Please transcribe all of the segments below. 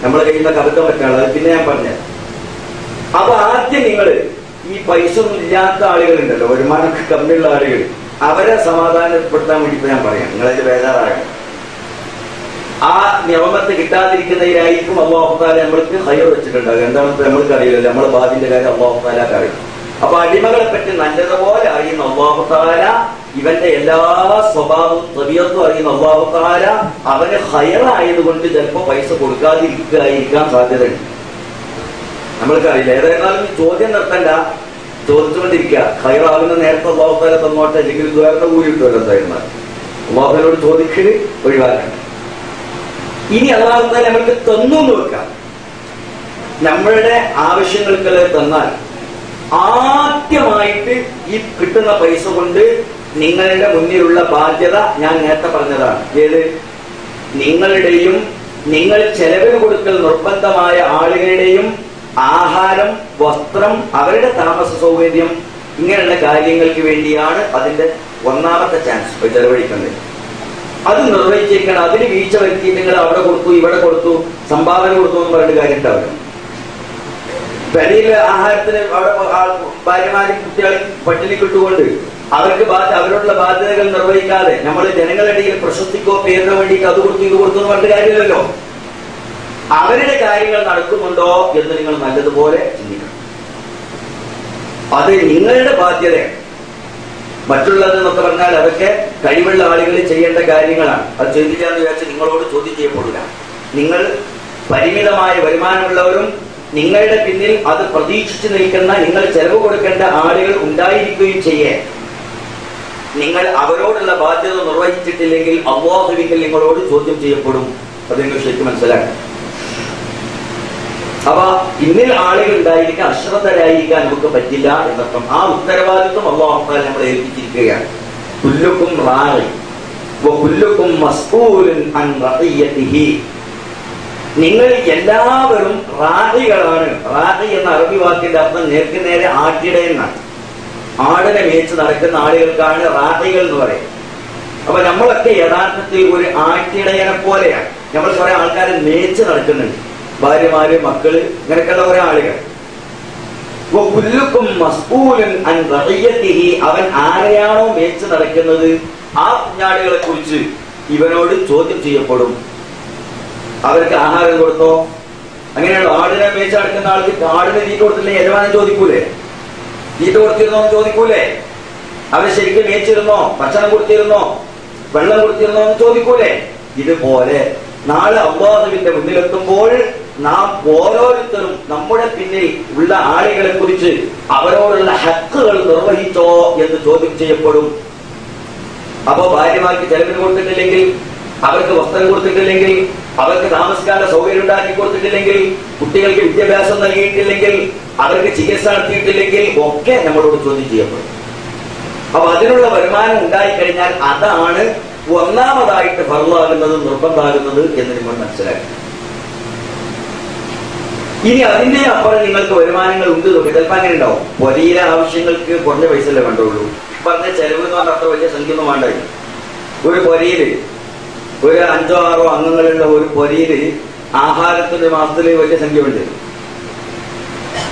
നമ്മളെ കയ്യിൽ നിന്നൊക്കെ അബദ്ധം പറ്റാനുള്ളത്. അത് പിന്നെ ഞാൻ പറഞ്ഞത്. അപ്പൊ ആദ്യം നിങ്ങൾ ഈ പൈസ ഒന്നും ഇല്ലാത്ത ആളുകളുണ്ടല്ലോ, വരുമാനമൊക്കെ കമ്മിയുള്ള ആളുകൾ, അവരെ സമാധാനപ്പെടുത്താൻ വേണ്ടി ഞാൻ പറയാം, നിങ്ങളതിൽ ബേജാറാകണം. ആ നിയമത്തെ കിട്ടാതിരിക്കുന്നതിനായിരിക്കും അല്ലാഹു തആല നമ്മൾക്ക് ഖൈർ വെച്ചിട്ടുണ്ടാകുക. എന്താണെന്ന് നമ്മൾക്ക് അറിയില്ലല്ലോ, നമ്മളെ ബാധിന്റെ കാര്യം അല്ലാഹു തആലക്ക് അറിയും. അപ്പൊ അടിമകളെ പറ്റി നല്ലതുപോലെ അറിയുന്ന അല്ലാഹു തആല, ഇവന്റെ എല്ലാ സ്വഭാവവും തബിയത്തും അറിയുന്ന അല്ലാഹു തആല അവന് ഖൈറായതുകൊണ്ട് ചിലപ്പോൾ പൈസ കൊടുക്കാതിരിക്കാൻ സാധ്യതയുണ്ട്. നമ്മൾക്ക് അറിയില്ല. ഏതായിരുന്നാലും ചോദ്യം നിർത്തണ്ട, ചോദിച്ചുകൊണ്ടിരിക്കുക. ഖൈറാകുന്ന നേരത്തെ അല്ലാഹു തആല തന്നോട്ടെ, അല്ലെങ്കിൽ വേറെ കൂലി കിട്ടുമല്ലോ. എന്തായിരുന്നാൽ അല്ലാഹുവിനോട് ചോദിക്കല് ഒഴിവാക്കണം. ഇനി അല്ലാഹു തആല നമ്മൾക്ക് തന്നു എന്ന് വെക്കാം. നമ്മളുടെ ആവശ്യങ്ങൾക്കെല്ലാം തന്നാൽ ആദ്യമായിട്ട് ഈ കിട്ടുന്ന പൈസ കൊണ്ട് നിങ്ങളുടെ മുന്നിലുള്ള ബാധ്യത ഞാൻ നേരത്തെ പറഞ്ഞതാണ്. ഏത്? നിങ്ങളുടെയും നിങ്ങൾ ചെലവിന് കൊടുക്കൽ നിർബന്ധമായ ആളുകളുടെയും ആഹാരം, വസ്ത്രം, അവരുടെ താമസ സൗകര്യം, ഇങ്ങനെയുള്ള കാര്യങ്ങൾക്ക് വേണ്ടിയാണ് അതിന്റെ ഒന്നാമത്തെ ചാൻസ് ചെലവഴിക്കുന്നത്. അത് നിർവഹിച്ചേക്കണം. അതിന് വീഴ്ച വരുത്തി നിങ്ങൾ അവിടെ കൊടുത്തു, ഇവിടെ കൊടുത്തു, സംഭാവന കൊടുത്തു എന്ന് പറഞ്ഞിട്ട് കാര്യം ഉണ്ടാവില്ല. പെരയിലെ ആഹാരത്തിന് അവിടെ ഭാര്യമാരും കുട്ടികളെ പട്ടിണിക്കിട്ടുകൊണ്ട് അവരോടുള്ള ബാധ്യതകൾ നിർവഹിക്കാതെ നമ്മൾ ജനങ്ങളുടെ ഇടയിൽ പ്രശസ്തിക്കോ പേരിനോ വേണ്ടിയിട്ട് അത് കൊടുത്തു ഇത് കൊടുത്തു എന്ന് പറഞ്ഞിട്ട് കാര്യമില്ലല്ലോ. അവരുടെ കാര്യങ്ങൾ നടക്കുന്നുണ്ടോ എന്ന് നിങ്ങൾ നല്ലതുപോലെ ചിന്തിക്കണം. അത് നിങ്ങളുടെ ബാധ്യതയാണ്. മറ്റുള്ളതെന്നൊക്കെ പറഞ്ഞാൽ അതൊക്കെ കഴിവുള്ള ആളുകൾ ചെയ്യേണ്ട കാര്യങ്ങളാണ്. അത് ചെയ്തില്ല എന്ന് വിചാരിച്ച് നിങ്ങളോട് ചോദ്യം ചെയ്യപ്പെടില്ല. നിങ്ങൾ പരിമിതമായ വരുമാനമുള്ളവരും നിങ്ങളുടെ പിന്നിൽ അത് പ്രതീക്ഷിച്ചു നിൽക്കുന്ന, നിങ്ങൾ ചെലവ് കൊടുക്കേണ്ട ആളുകൾ ഉണ്ടായിരിക്കുകയും ചെയ്യേ, നിങ്ങൾ അവരോടുള്ള ബാധ്യത നിർവഹിച്ചിട്ടില്ലെങ്കിൽ അല്ലാഹുവിൽ നിങ്ങളോട് ചോദ്യം ചെയ്യപ്പെടും. അത് നിങ്ങൾ ശരിക്കും മനസ്സിലാക്കണം. അപ്പൊ ഇന്നിൽ ആളുകൾ ഉണ്ടായിരിക്കാൻ, അശ്രദ്ധരായിരിക്കാൻ നമുക്ക് പറ്റില്ല എന്നർത്ഥം. ആ ഉത്തരവാദിത്വം അല്ലാഹു തആല നമ്മളെ ഏൽപ്പിച്ചിരിക്കുകയാണ്. കുല്ലുക്കും റാഇ വകുല്ലുക്കും മസ്ഊലുൻ അൻ റഇയതിഹി. നിങ്ങൾ എല്ലാവരും റാഹികളാണ്. റാഹി എന്ന അറബി വാക്കിന്റെ അർത്ഥം നേർക്ക് നേരെ ആട്ടിടയെന്നാണ്. ആടിനെ മേച്ച് നടക്കുന്ന ആളുകൾക്കാണ് റാഹികൾ എന്ന് പറയും. അപ്പൊ നമ്മളൊക്കെ യഥാർത്ഥത്തിൽ ഒരു ആട്ടിടയനെ പോലെയാണ്. നമ്മൾ കുറെ ആൾക്കാരെ മേച്ച് നടക്കുന്നുണ്ട്, ഭാര്യമാര്, മക്കള്, ഇങ്ങനെയൊക്കെയുള്ള കുറെ ആളുകൾ. അവൻ ആരെയാണോ മേച്ച് നടക്കുന്നത് ആ കുഞ്ഞാടുകളെ കുറിച്ച് ഇവനോട് ചോദ്യം ചെയ്യപ്പെടും. അവർക്ക് ആഹാരം കൊടുത്തോ? അങ്ങനെയാണോ? ആടിനെ മേച്ച് നടക്കുന്ന ആൾക്ക് ആടിന് തീറ്റ കൊടുത്തില്ലെങ്കിൽ യജമാനൻ ചോദിക്കൂലേ? തീറ്റ കൊടുത്തിരുന്നോ എന്ന് ചോദിക്കൂലേ? അവരെ ശരിക്കും മേച്ചിരുന്നോ? ഭക്ഷണം കൊടുത്തിരുന്നോ? വെള്ളം കൊടുത്തിരുന്നോ എന്ന് ചോദിക്കൂലേ? ഇതുപോലെ നാളെ അല്ലാഹുവിന്റെ മുന്നിലെത്തുമ്പോൾ നാം ഓരോരുത്തരും നമ്മുടെ പിന്നിൽ ഉള്ള ആളുകളെ കുറിച്ച് അവരോടുള്ള ഹക്കുകൾ നിർവഹിച്ചോ എന്ന് ചോദ്യം ചെയ്യപ്പെടും. അപ്പോ ഭാര്യമാർക്ക് ചെലവിന് കൊടുത്തിട്ടില്ലെങ്കിൽ, അവർക്ക് വസ്ത്രം കൊടുത്തിട്ടില്ലെങ്കിൽ, അവർക്ക് താമസിക്കാനുള്ള സൗകര്യം ഉണ്ടാക്കി കൊടുത്തിട്ടില്ലെങ്കിൽ, കുട്ടികൾക്ക് വിദ്യാഭ്യാസം നൽകിയിട്ടില്ലെങ്കിൽ, അവർക്ക് ചികിത്സ നടത്തിയിട്ടില്ലെങ്കിൽ ഒക്കെ നമ്മളോട് ചോദ്യം ചെയ്യപ്പെടും. അപ്പൊ അതിനുള്ള വരുമാനം ഉണ്ടായിക്കഴിഞ്ഞാൽ അതാണ് ഒന്നാമതായിട്ട് ഫർളാകുന്നത്, നിർബന്ധമാകുന്നത് എന്ന് നിങ്ങൾ മനസ്സിലാക്കി. ഇനി അതിന്റെ അപ്പുറം നിങ്ങൾക്ക് വരുമാനങ്ങൾ ഉണ്ട്. ചിലപ്പോൾ അങ്ങനെ ഉണ്ടാവും. വലിയ ആവശ്യങ്ങൾക്ക് കുറഞ്ഞ പൈസയല്ലേ വേണ്ടുള്ളൂ. പറഞ്ഞ ചെലവ് എന്ന് പറഞ്ഞാൽ അത്ര വലിയ സംഖ്യ ഒന്നും വേണ്ട. ഒരു പൊരയില് ഒരു 5 or 6 അംഗങ്ങളുള്ള ഒരു പൊരയില് ആഹാരത്തിന്റെ മാസത്തില് വലിയ സംഖ്യ ഉണ്ട്.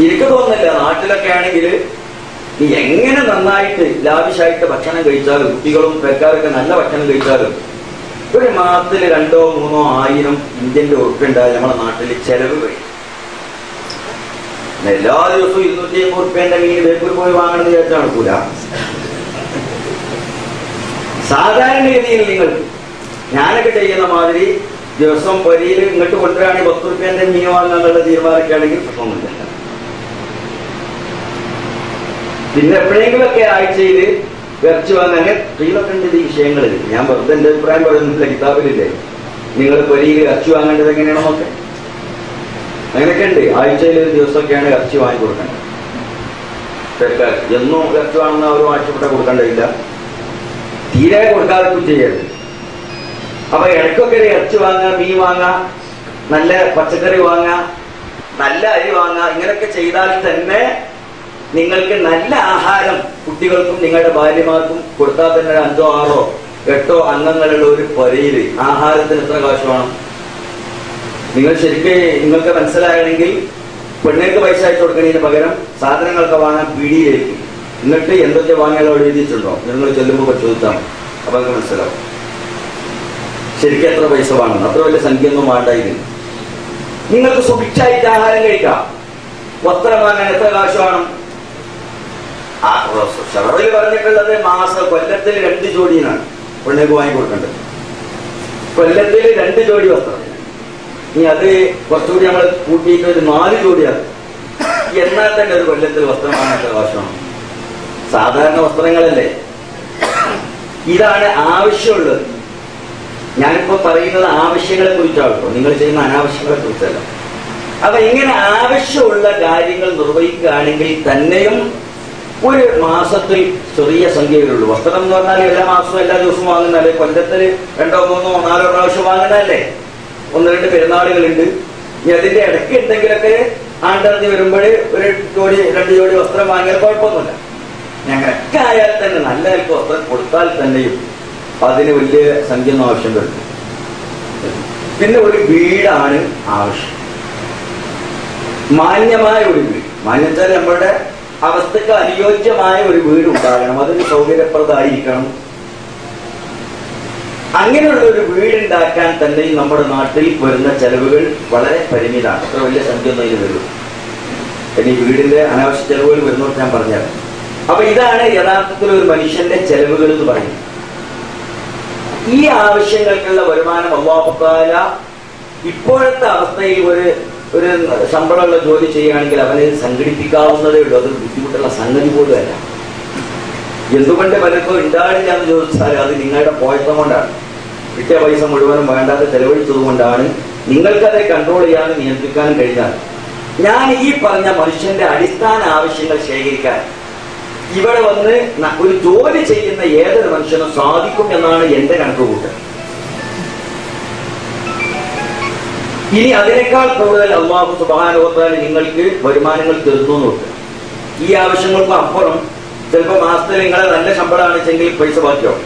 എനിക്ക് തോന്നുന്നില്ല നാട്ടിലൊക്കെ ആണെങ്കിൽ എങ്ങനെ നന്നായിട്ട് ലാവിഷായിട്ട് ഭക്ഷണം കഴിച്ചാലും, കുട്ടികളും പെക്കാരൊക്കെ നല്ല ഭക്ഷണം കഴിച്ചാലും, ഒരു മാസത്തിൽ 2 or 3 ആയിരം ഇന്ത്യൻ ഉറുപ്പിക ഉണ്ടായാൽ നമ്മുടെ നാട്ടിൽ ചെലവ് കഴിയും. എല്ലാ ദിവസവും 250 ഉറുപ്പികന്റെ മീൻ ബേപ്പൂർ പോയി വാങ്ങണമെന്ന് വിചാരിച്ചാൽ നടക്കൂല. സാധാരണഗതിയിൽ നിങ്ങൾ ഞാനൊക്കെ ചെയ്യുന്ന മാതിരി ദിവസം പൊരിയിൽ ഇങ്ങോട്ട് കൊണ്ടുവരാണെങ്കിൽ 10 ഉറുപ്പികന്റെ മീൻ വാങ്ങാനുള്ള തീരുമാനമൊക്കെയാണെങ്കിൽ പ്രശ്നമൊന്നുമില്ല. പിന്നെ എപ്പോഴെങ്കിലൊക്കെ ആഴ്ചയിൽ ഇറച്ചി വാങ്ങാൻ സ്ത്രീകളൊക്കെ ഉണ്ട് ഈ വിഷയങ്ങളിൽ. ഞാൻ വെറുതെ എന്റെ അഭിപ്രായം പറയുന്നില്ല, കിതാബിലില്ലേ നിങ്ങൾ പൊരിയിൽ ഇറച്ചി വാങ്ങേണ്ടത് എങ്ങനെയാണെന്നൊക്കെ. അങ്ങനെയൊക്കെ ഉണ്ട്. ആഴ്ചയിൽ ഒരു ദിവസമൊക്കെയാണ് ഇറച്ചി വാങ്ങിക്കൊടുക്കേണ്ടത്. എന്നും ഇറച്ചി വാങ്ങുന്ന ഒരു ആഴ്ചപ്പെട്ട കൊടുക്കേണ്ടതില്ല, തീരെ കൊടുക്കാതെ ചെയ്യരുത്. അപ്പൊ ഇടയ്ക്കൊക്കെ ഇറച്ചി വാങ്ങുക, മീൻ വാങ്ങുക, നല്ല പച്ചക്കറി വാങ്ങുക, നല്ല അരി വാങ്ങുക, ഇങ്ങനെയൊക്കെ ചെയ്താൽ തന്നെ നിങ്ങൾക്ക് നല്ല ആഹാരം കുട്ടികൾക്കും നിങ്ങളുടെ ഭാര്യമാർക്കും കൊടുത്താൽ തന്നെ 5 or 6 or 8 അംഗങ്ങളുള്ള ഒരു പൊരയില് ആഹാരത്തിന് എത്ര കാശ് വേണം? നിങ്ങൾ ശരിക്കും നിങ്ങൾക്ക് മനസ്സിലാകണമെങ്കിൽ പെണ്ണുങ്ങൾക്ക് പൈസ അയച്ചു കൊടുക്കുന്നതിന് പകരം സാധനങ്ങളൊക്കെ വാങ്ങാൻ പീടിയിലേക്ക്, എന്നിട്ട് എന്തൊക്കെ വാങ്ങിയാലോ എഴുതിയിട്ടുണ്ടോ നിങ്ങൾ ചെല്ലുമ്പോൾ പരിശോധിച്ചാൽ അപ്പൊ നിങ്ങൾക്ക് മനസ്സിലാവും ശരിക്കും എത്ര പൈസ വാങ്ങണം. അത്ര വലിയ സംഖ്യ ഒന്നും വേണ്ടായിരുന്നു. നിങ്ങൾക്ക് സുഭിക്ഷായിട്ട് ആഹാരം കഴിക്കാം. വസ്ത്രം വാങ്ങാൻ എത്ര കാശ് വേണം? ഷറയിൽ പറഞ്ഞിട്ടുള്ളത് കൊല്ലത്തിൽ 2 ജോഡിയാണ് പെണ്ണുങ്ങൾക്ക് വാങ്ങിക്കൊടുക്കേണ്ടത്. കൊല്ലത്തിൽ 2 ജോഡി വസ്ത്രം. ഇനി അത് കുറച്ചുകൂടി നമ്മൾ കൂട്ടിയിട്ട് ഒരു 4 ജോഡിയാണ്. എന്നാൽ തന്നെ ഒരു കൊല്ലത്തിൽ വസ്ത്രം വാങ്ങാൻ എത്ര കാശ് വേണം? സാധാരണ വസ്ത്രങ്ങളല്ലേ. ഇതാണ് ആവശ്യമുള്ളത്. ഞാനിപ്പോ പറയുന്നത് ആവശ്യങ്ങളെ കുറിച്ചാണ് കേട്ടോ, നിങ്ങൾ ചെയ്യുന്ന അനാവശ്യങ്ങളെ കുറിച്ചല്ല. അപ്പൊ ഇങ്ങനെ ആവശ്യമുള്ള കാര്യങ്ങൾ നിർവഹിക്കുകയാണെങ്കിൽ തന്നെയും ഒരു മാസത്തിൽ ചെറിയ സംഖ്യയിലുള്ളൂ. വസ്ത്രം എന്ന് പറഞ്ഞാൽ എല്ലാ മാസവും എല്ലാ ദിവസവും വാങ്ങുന്നല്ലേ. കൊല്ലത്തിൽ 2, 3, 4 പ്രാവശ്യം വാങ്ങുന്നതല്ലേ. 1, 2 പെരുന്നാളുകളുണ്ട്. ഇനി അതിന്റെ ഇടയ്ക്ക് എന്തെങ്കിലുമൊക്കെ ആണ്ടറിഞ്ഞ് വരുമ്പോൾ ഒരു ജോഡി 2 ജോഡി വസ്ത്രം വാങ്ങിയാൽ കുഴപ്പമൊന്നുമില്ല. ഞങ്ങളൊക്കെ ആയാൽ തന്നെ നല്ല നിലക്ക് വസ്ത്രം കൊടുത്താൽ തന്നെയും അതിന് വലിയ സംഖ്യ ഒന്നും ആവശ്യം വരുന്നു. പിന്നെ ഒരു വീടാണ് ആവശ്യം. മാന്യമായ ഒരു വീട്. മാന്യം വെച്ചാൽ നമ്മളുടെ അവസ്ഥക്ക് അനുയോജ്യമായ ഒരു വീട് ഉണ്ടാകണം. അതിന് സൗകര്യപ്രദമായിരിക്കണം. അങ്ങനെയുള്ള ഒരു വീടുണ്ടാക്കാൻ തന്നെ നമ്മുടെ നാട്ടിൽ വരുന്ന ചെലവുകൾ വളരെ പരിമിതമാണ്. അത്ര വലിയ സംഖ്യ ഒന്നും അതിന് വരുള്ളൂ. ഇനി വീടിന്റെ അനാവശ്യ ചെലവുകൾ വരുന്നോട്ട് ഞാൻ പറഞ്ഞാൽ. അപ്പൊ ഇതാണ് യഥാർത്ഥത്തിൽ ഒരു മനുഷ്യന്റെ ചെലവുകൾ എന്ന് പറയുന്നത്. ഈ ആവശ്യങ്ങൾക്കുള്ള വരുമാനം അല്ലാഹു തആല ഇപ്പോഴത്തെ അവസ്ഥയിൽ ഒരു ശമ്പളമുള്ള ജോലി ചെയ്യുകയാണെങ്കിൽ അവന് സംഘടിപ്പിക്കാവുന്നതേ ഉള്ളൂ. അത് ബുദ്ധിമുട്ടുള്ള സംഗതി പോലും അല്ല. എന്തുകൊണ്ട് പലർക്കും ഉണ്ടാകില്ല എന്ന് ചോദിച്ചാൽ അത് നിങ്ങളുടെ പോയത്തം കൊണ്ടാണ്. കിട്ടിയ പൈസ മുഴുവനും വേണ്ടാതെ ചെലവഴിച്ചത് കൊണ്ടാണ്. നിങ്ങൾക്കതെ കൺട്രോൾ ചെയ്യാനും നിയന്ത്രിക്കാനും കഴിഞ്ഞാൽ ഞാൻ ഈ പറഞ്ഞ മനുഷ്യന്റെ അടിസ്ഥാന ആവശ്യങ്ങൾ ശേഖരിക്കാൻ ഇവിടെ വന്ന് ഒരു ജോലി ചെയ്യുന്ന ഏതൊരു മനുഷ്യനും സാധിക്കും എന്നാണ് എന്റെ കണക്കുകൂട്ടൽ. ഇനി അതിനേക്കാൾ കൂടുതൽ അല്ലാഹു സുബ്ഹാനഹു വ തആല നിങ്ങൾക്ക് വരുമാനങ്ങൾ തരുന്നു നോക്കുക. ഈ ആവശ്യങ്ങൾക്കും അപ്പുറം ചിലപ്പോൾ മാസത്തിൽ നിങ്ങളെ നല്ല ശമ്പളമാണ് വെച്ചെങ്കിൽ പൈസ ബാക്കിയാവും.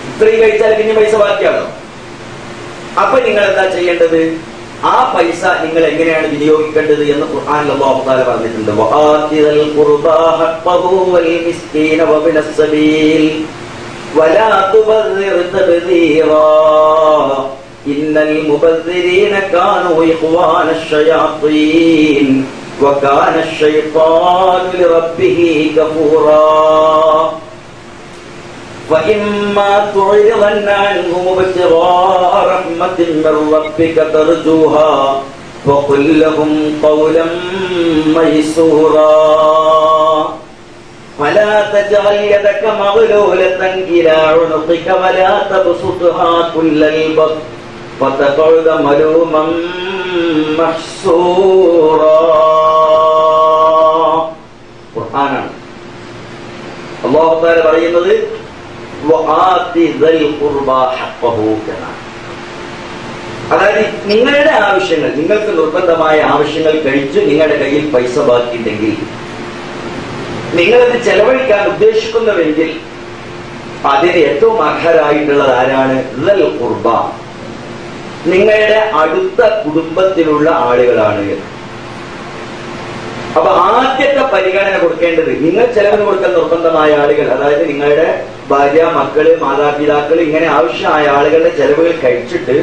ഇത്രയും കഴിച്ചാൽ പിന്നെ പൈസ ബാക്കിയാകും. അപ്പൊ നിങ്ങൾ എന്താ ചെയ്യേണ്ടത്? ആ പൈസ നിങ്ങൾ എങ്ങനെയാണ് വിനിയോഗിക്കേണ്ടത് എന്ന് ഖുർആനിൽ അല്ലാഹു തആല പറഞ്ഞിട്ടുണ്ട്. വആതിൽ ഖുർബാ ഹഖ്ഖഹു വൽ മിസ്കീന വബിനസ് സബീൽ വലാ തുബദ്ദിർ തബ്ദീറാ ഇന്നൽ മുബദ്ദിരീന കാനൂ ഇഖ്വാനശ് ശയാത്തീൻ വകാനശ് ശൈത്താനു ലിറബ്ബിഹി ഗഫൂറാ فإما تعرضن عنهم ابتغاء رحمة من ربك ترجوها فقل لهم قولا ميسورا فلا تجعل يدك مغلولة إلى عنقك ولا تبسطها كل البسط فتقعد ملوما محسورا. ഖുർആനാണ്. അല്ലാഹു തആല പറയുന്നത് അതായത് നിങ്ങളുടെ ആവശ്യങ്ങൾ, നിങ്ങൾക്ക് നിർബന്ധമായ ആവശ്യങ്ങൾ കഴിച്ച് നിങ്ങളുടെ കയ്യിൽ പൈസ ബാക്കിയുണ്ടെങ്കിൽ നിങ്ങളത് ചെലവഴിക്കാൻ ഉദ്ദേശിക്കുന്നുവെങ്കിൽ അതിന് ഏറ്റവും അർഹരായിട്ടുള്ളത് ആരാണ്? ദൽ ഖുർബ, നിങ്ങളുടെ അടുത്ത കുടുംബത്തിലുള്ള ആളുകളാണ്. അപ്പൊ ആദ്യത്തെ പരിഗണന കൊടുക്കേണ്ടത് നിങ്ങൾ ചെലവിന് കൊടുക്കാൻ നിർബന്ധമായ ആളുകൾ, അതായത് നിങ്ങളുടെ ഭാര്യ, മക്കള്, മാതാപിതാക്കൾ, ഇങ്ങനെ ആവശ്യമായ ആളുകളുടെ ചെലവുകൾ കഴിച്ചിട്ട്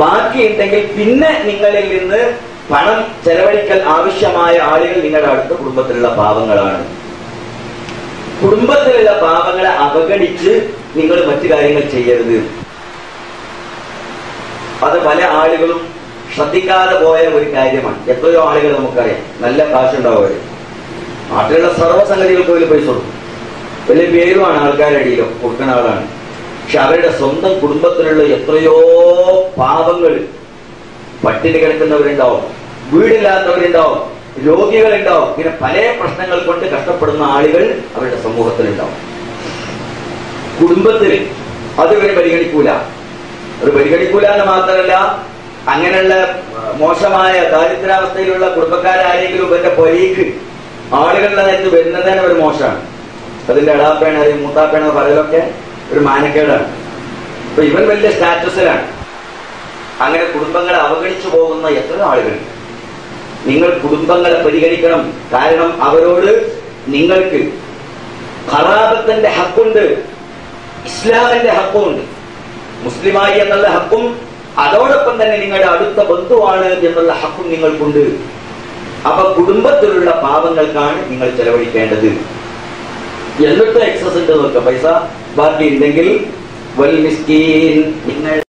ബാക്കിയുണ്ടെങ്കിൽ പിന്നെ നിങ്ങളിൽ നിന്ന് പണം ചെലവഴിക്കൽ ആവശ്യമായ ആളുകൾ നിങ്ങളുടെ അടുത്ത കുടുംബത്തിലുള്ള പാവങ്ങളാണ്. കുടുംബത്തിലുള്ള പാവങ്ങളെ അവഗണിച്ച് നിങ്ങൾ മറ്റു കാര്യങ്ങൾ ചെയ്യരുത്. അത് പല ആളുകളും ശ്രദ്ധിക്കാതെ പോയ ഒരു കാര്യമാണ്. എത്രയോ ആളുകൾ നമുക്കറിയാം, നല്ല കാശുണ്ടാവും. നാട്ടിലുള്ള സർവ്വസംഗതികൾക്ക് വലിയ പൈസ കൊടുക്കും, വലിയ പേരുമാണ് ആൾക്കാരുടെ ഇടയിലോ കൊടുക്കുന്ന ആളാണ്. പക്ഷെ അവരുടെ സ്വന്തം കുടുംബത്തിലുള്ള എത്രയോ പാവങ്ങൾ, പട്ടിണി കിടക്കുന്നവരുണ്ടാവും, വീടില്ലാത്തവരുണ്ടാവും, രോഗികളുണ്ടാവും, ഇങ്ങനെ പല പ്രശ്നങ്ങൾ കൊണ്ട് കഷ്ടപ്പെടുന്ന ആളുകൾ അവരുടെ സമൂഹത്തിലുണ്ടാവും. കുടുംബത്തിൽ അത് ഇവരെ പരിഗണിക്കൂല. അത് പരിഗണിക്കൂല എന്ന് മാത്രമല്ല, അങ്ങനെയുള്ള മോശമായ ദാരിദ്ര്യാവസ്ഥയിലുള്ള കുടുംബക്കാരാരെങ്കിലും ഇവരുടെ പൊരയ്ക്ക് ആളുകളുടെ നേരത്ത് വരുന്നതിന് ഒരു മോശമാണ്. അതിന്റെ എടാപ്പേണ മൂത്താപ്പേണ പറയലൊക്കെ ഒരു മാനക്കേടാണ്. അപ്പൊ ഇവൻ വലിയ സ്റ്റാറ്റസിലാണ്. അങ്ങനെ കുടുംബങ്ങളെ അവഗണിച്ചു പോകുന്ന എത്ര ആളുകൾ. നിങ്ങൾ കുടുംബങ്ങളെ പരിഗണിക്കണം. കാരണം അവരോട് നിങ്ങൾക്ക് ഖറാബത്തിന്റെ ഹക്കുണ്ട്, ഇസ്ലാമിന്റെ ഹക്കുണ്ട്. മുസ്ലിമായി എന്നുള്ള ഹക്കും അതോടൊപ്പം തന്നെ നിങ്ങളുടെ അടുത്ത ബന്ധുവാണ് എന്നുള്ള ഹക്കും നിങ്ങൾക്കുണ്ട്. അപ്പൊ കുടുംബത്തിലുള്ള പാവങ്ങൾക്കാണ് നിങ്ങൾ ചെലവഴിക്കേണ്ടത്. എന്നിട്ട് എക്സസ് ഉണ്ട് നോക്കുക, പൈസ ബാക്കി ഉണ്ടെങ്കിൽ വൽ മിസ്കീൻ നിങ്ങൾ